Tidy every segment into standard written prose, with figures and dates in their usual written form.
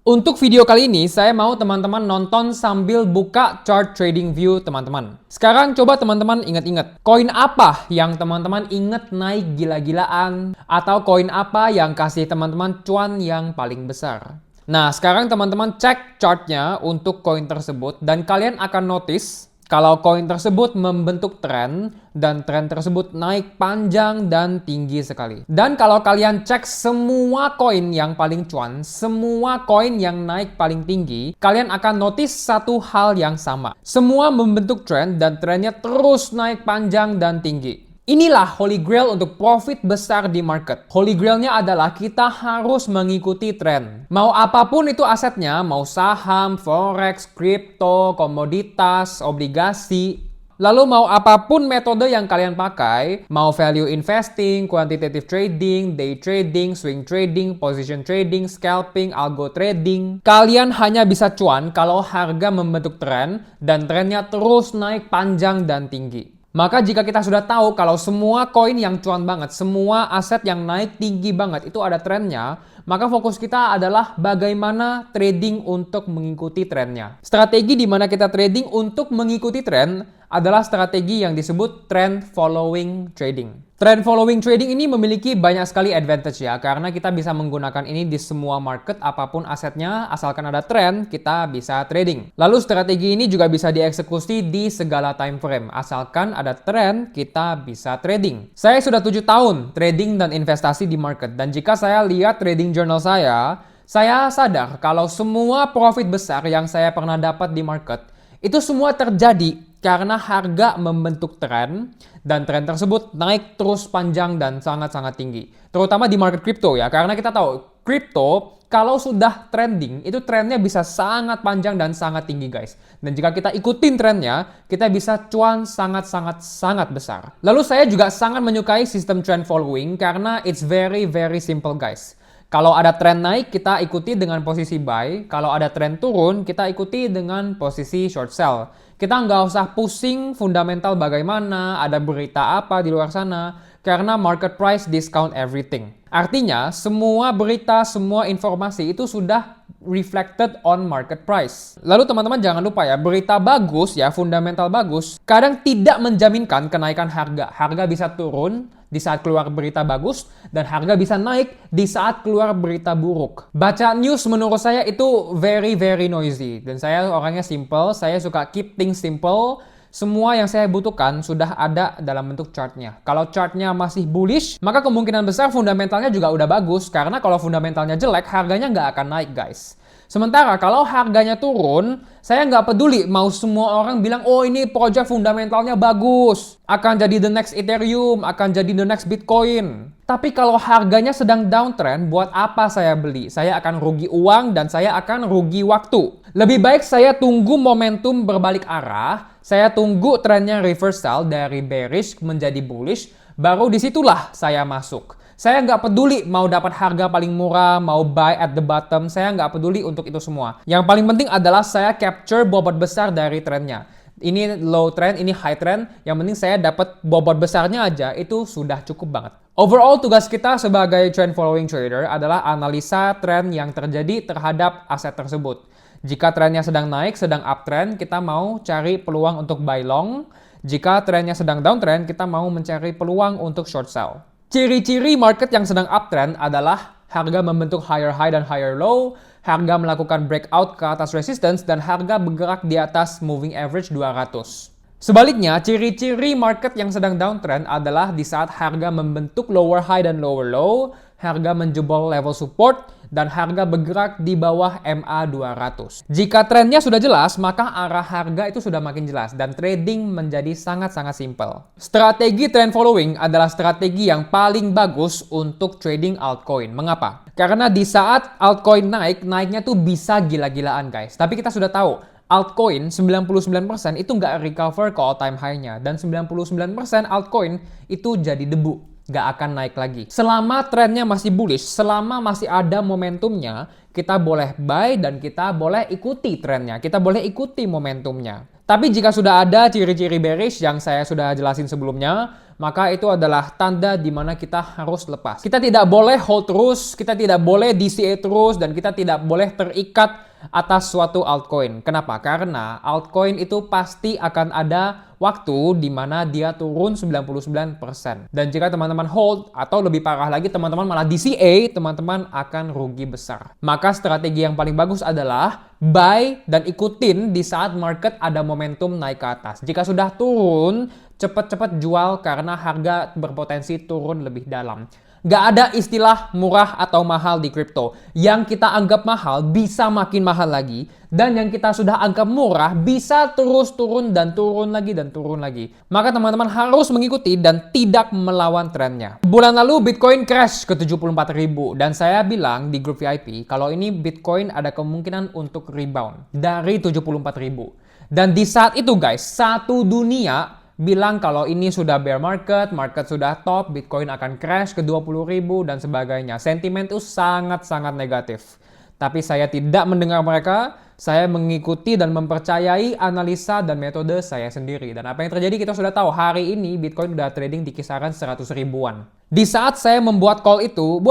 Untuk video kali ini, saya mau teman-teman nonton sambil buka chart trading view teman-teman. Sekarang coba teman-teman ingat-ingat, koin apa yang teman-teman ingat naik gila-gilaan? Atau koin apa yang kasih teman-teman cuan yang paling besar? Nah, sekarang teman-teman cek chartnya untuk koin tersebut dan kalian akan notice kalau koin tersebut membentuk tren dan tren tersebut naik panjang dan tinggi sekali. Dan kalau kalian cek semua koin yang paling cuan, semua koin yang naik paling tinggi, kalian akan notice satu hal yang sama. Semua membentuk tren dan trennya terus naik panjang dan tinggi. Inilah Holy Grail untuk profit besar di market. Holy Grailnya adalah kita harus mengikuti tren. Mau apapun itu asetnya, mau saham, forex, kripto, komoditas, obligasi. Lalu mau apapun metode yang kalian pakai, mau value investing, quantitative trading, day trading, swing trading, position trading, scalping, algo trading. Kalian hanya bisa cuan kalau harga membentuk tren dan trennya terus naik panjang dan tinggi. Maka jika kita sudah tahu kalau semua koin yang cuan banget, semua aset yang naik tinggi banget itu ada trennya, maka fokus kita adalah bagaimana trading untuk mengikuti trennya. Strategi di mana kita trading untuk mengikuti tren adalah strategi yang disebut trend following trading. Trend following trading ini memiliki banyak sekali advantage ya, karena kita bisa menggunakan ini di semua market apapun asetnya, asalkan ada tren, kita bisa trading. Lalu strategi ini juga bisa dieksekusi di segala time frame, asalkan ada tren, kita bisa trading. Saya sudah 7 tahun trading dan investasi di market, dan jika saya lihat trading journal saya sadar kalau semua profit besar yang saya pernah dapat di market, itu semua terjadi karena harga membentuk tren dan tren tersebut naik terus panjang dan sangat-sangat tinggi. Terutama di market crypto ya, karena kita tahu crypto kalau sudah trending itu trennya bisa sangat panjang dan sangat tinggi guys. Dan jika kita ikutin trennya, kita bisa cuan sangat besar. Lalu saya juga sangat menyukai sistem trend following karena it's very simple guys. Kalau ada tren naik, kita ikuti dengan posisi buy. Kalau ada tren turun, kita ikuti dengan posisi short sell. Kita nggak usah pusing fundamental bagaimana, ada berita apa di luar sana, karena market price discount everything. Artinya, semua berita, semua informasi itu sudah reflected on market price. Lalu teman-teman jangan lupa ya, berita bagus ya, fundamental bagus, kadang tidak menjaminkan kenaikan harga. Harga bisa turun di saat keluar berita bagus, dan harga bisa naik di saat keluar berita buruk. Baca news menurut saya itu very noisy. Dan saya orangnya simple, saya suka keep things simple. Semua yang saya butuhkan sudah ada dalam bentuk chartnya. Kalau chartnya masih bullish, maka kemungkinan besar fundamentalnya juga udah bagus. Karena kalau fundamentalnya jelek, harganya nggak akan naik guys. Sementara kalau harganya turun, saya nggak peduli mau semua orang bilang, oh ini project fundamentalnya bagus, akan jadi the next Ethereum, akan jadi the next Bitcoin. Tapi kalau harganya sedang downtrend, buat apa saya beli? Saya akan rugi uang dan saya akan rugi waktu. Lebih baik saya tunggu momentum berbalik arah, saya tunggu trennya reversal dari bearish menjadi bullish, baru disitulah saya masuk. Saya nggak peduli mau dapat harga paling murah, mau buy at the bottom, saya nggak peduli untuk itu semua. Yang paling penting adalah saya capture bobot besar dari trennya. Ini low trend, ini high trend, yang penting saya dapat bobot besarnya aja, itu sudah cukup banget. Overall, tugas kita sebagai trend following trader adalah analisa tren yang terjadi terhadap aset tersebut. Jika trennya sedang naik, sedang uptrend, kita mau cari peluang untuk buy long. Jika trennya sedang downtrend, kita mau mencari peluang untuk short sell. Ciri-ciri market yang sedang uptrend adalah harga membentuk higher high dan higher low, harga melakukan breakout ke atas resistance, dan harga bergerak di atas moving average 200. Sebaliknya, ciri-ciri market yang sedang downtrend adalah di saat harga membentuk lower high dan lower low, harga menjebol level support, dan harga bergerak di bawah MA 200. Jika trennya sudah jelas, maka arah harga itu sudah makin jelas dan trading menjadi sangat simple. Strategi trend following adalah strategi yang paling bagus untuk trading altcoin. Mengapa? Karena di saat altcoin naiknya tuh bisa gila-gilaan guys. Tapi kita sudah tahu, altcoin 99% itu nggak recover ke all time high-nya. Dan 99% altcoin itu jadi debu. Nggak akan naik lagi. Selama trennya masih bullish, selama masih ada momentumnya, kita boleh buy dan kita boleh ikuti trennya. Kita boleh ikuti momentumnya. Tapi jika sudah ada ciri-ciri bearish yang saya sudah jelasin sebelumnya, maka itu adalah tanda di mana kita harus lepas. Kita tidak boleh hold terus, kita tidak boleh DCA terus, dan kita tidak boleh terikat atas suatu altcoin. Kenapa? Karena altcoin itu pasti akan ada waktu di mana dia turun 99%. Dan jika teman-teman hold atau lebih parah lagi teman-teman malah DCA, teman-teman akan rugi besar. Maka strategi yang paling bagus adalah buy dan ikutin di saat market ada momentum naik ke atas. Jika sudah turun, cepat-cepat jual karena harga berpotensi turun lebih dalam. Gak ada istilah murah atau mahal di kripto. Yang kita anggap mahal bisa makin mahal lagi. Dan yang kita sudah anggap murah bisa terus turun dan turun lagi dan turun lagi. Maka teman-teman harus mengikuti dan tidak melawan trennya. Bulan lalu Bitcoin crash ke 74.000. Dan saya bilang di grup VIP kalau ini Bitcoin ada kemungkinan untuk rebound dari 74.000. Dan di saat itu guys, satu dunia bilang kalau ini sudah bear market, market sudah top, Bitcoin akan crash ke 20.000 dan sebagainya. Sentimen itu sangat-sangat negatif. Tapi saya tidak mendengar mereka, saya mengikuti dan mempercayai analisa dan metode saya sendiri. Dan apa yang terjadi kita sudah tahu, hari ini Bitcoin sudah trading di kisaran 100 ribuan. Di saat saya membuat call itu,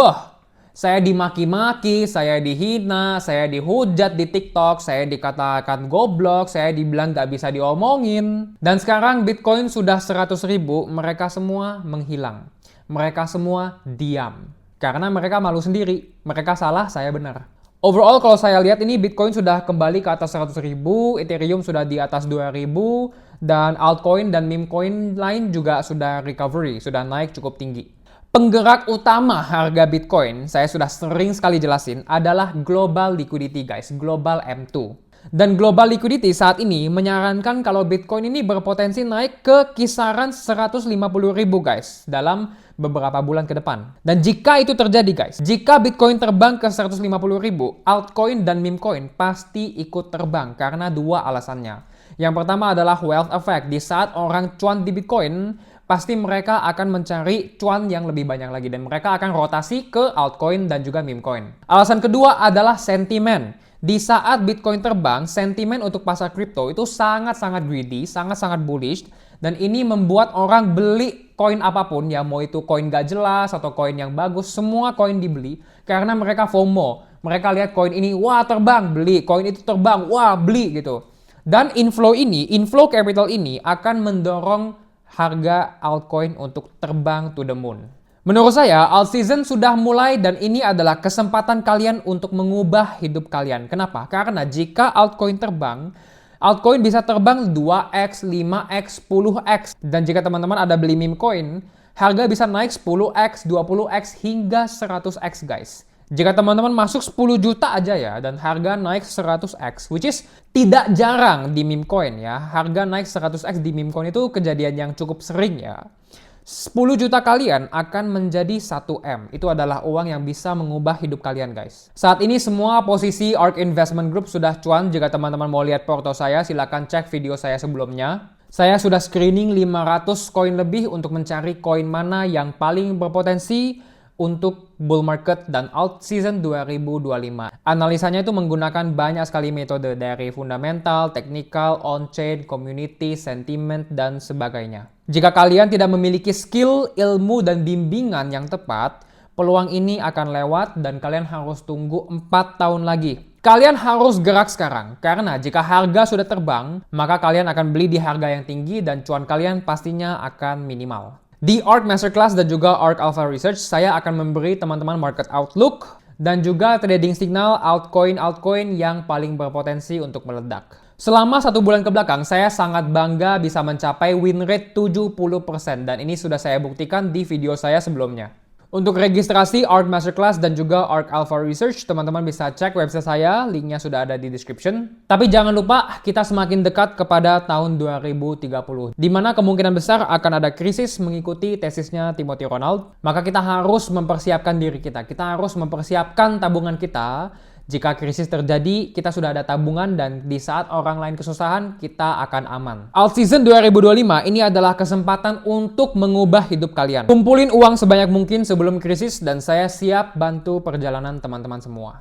saya dimaki-maki, saya dihina, saya dihujat di TikTok, saya dikatakan goblok, saya dibilang gak bisa diomongin. Dan sekarang Bitcoin sudah 100 ribu, mereka semua menghilang. Mereka semua diam. Karena mereka malu sendiri. Mereka salah, saya benar. Overall kalau saya lihat ini Bitcoin sudah kembali ke atas 100 ribu, Ethereum sudah di atas 2.000, dan altcoin dan meme coin lain juga sudah recovery, sudah naik cukup tinggi. Penggerak utama harga Bitcoin, saya sudah sering sekali jelasin, adalah global liquidity guys, global M2. Dan global liquidity saat ini menyarankan kalau Bitcoin ini berpotensi naik ke kisaran 150.000 guys dalam beberapa bulan ke depan. Dan jika itu terjadi guys, jika Bitcoin terbang ke 150.000, altcoin dan meme coin pasti ikut terbang karena dua alasannya. Yang pertama adalah wealth effect. Di saat orang cuan di Bitcoin, pasti mereka akan mencari cuan yang lebih banyak lagi dan mereka akan rotasi ke altcoin dan juga meme coin. Alasan kedua adalah sentimen. Di saat Bitcoin terbang, sentimen untuk pasar kripto itu sangat-sangat greedy, sangat-sangat bullish, dan ini membuat orang beli koin apapun, ya mau itu koin gak jelas atau koin yang bagus, semua koin dibeli karena mereka FOMO. Mereka lihat koin ini, wah terbang, beli. Koin itu terbang, wah beli gitu. Dan inflow capital ini akan mendorong harga altcoin untuk terbang to the moon. Menurut saya, alt season sudah mulai dan ini adalah kesempatan kalian untuk mengubah hidup kalian. Kenapa? Karena jika altcoin terbang, altcoin bisa terbang 2x, 5x, 10x. Dan jika teman-teman ada beli meme coin, harga bisa naik 10x, 20x, hingga 100x guys. Jika teman-teman masuk 10 juta aja ya, dan harga naik 100x, which is tidak jarang di meme coin ya. Harga naik 100x di meme coin itu kejadian yang cukup sering ya. 10 juta kalian akan menjadi 1M. Itu adalah uang yang bisa mengubah hidup kalian guys. Saat ini semua posisi ARK Investment Group sudah cuan. Jika teman-teman mau lihat porto saya, silahkan cek video saya sebelumnya. Saya sudah screening 500 koin lebih untuk mencari koin mana yang paling berpotensi untuk bull market dan alt season 2025. Analisanya itu menggunakan banyak sekali metode dari fundamental, technical, on-chain, community, sentiment, dan sebagainya. Jika kalian tidak memiliki skill, ilmu, dan bimbingan yang tepat, peluang ini akan lewat dan kalian harus tunggu 4 tahun lagi. Kalian harus gerak sekarang, karena jika harga sudah terbang, maka kalian akan beli di harga yang tinggi dan cuan kalian pastinya akan minimal. Di ARK Masterclass dan juga ARK Alpha Research, saya akan memberi teman-teman market outlook dan juga trading signal altcoin yang paling berpotensi untuk meledak. Selama 1 bulan ke belakang, saya sangat bangga bisa mencapai win rate 70% dan ini sudah saya buktikan di video saya sebelumnya. Untuk registrasi ARK Masterclass dan juga ARK Alpha Research, teman-teman bisa cek website saya, linknya sudah ada di description. Tapi jangan lupa, kita semakin dekat kepada tahun 2030, di mana kemungkinan besar akan ada krisis mengikuti tesisnya Timothy Ronald. Maka kita harus mempersiapkan diri kita harus mempersiapkan tabungan kita. Jika krisis terjadi, kita sudah ada tabungan dan di saat orang lain kesusahan, kita akan aman. Alt season 2025 ini adalah kesempatan untuk mengubah hidup kalian. Kumpulin uang sebanyak mungkin sebelum krisis dan saya siap bantu perjalanan teman-teman semua.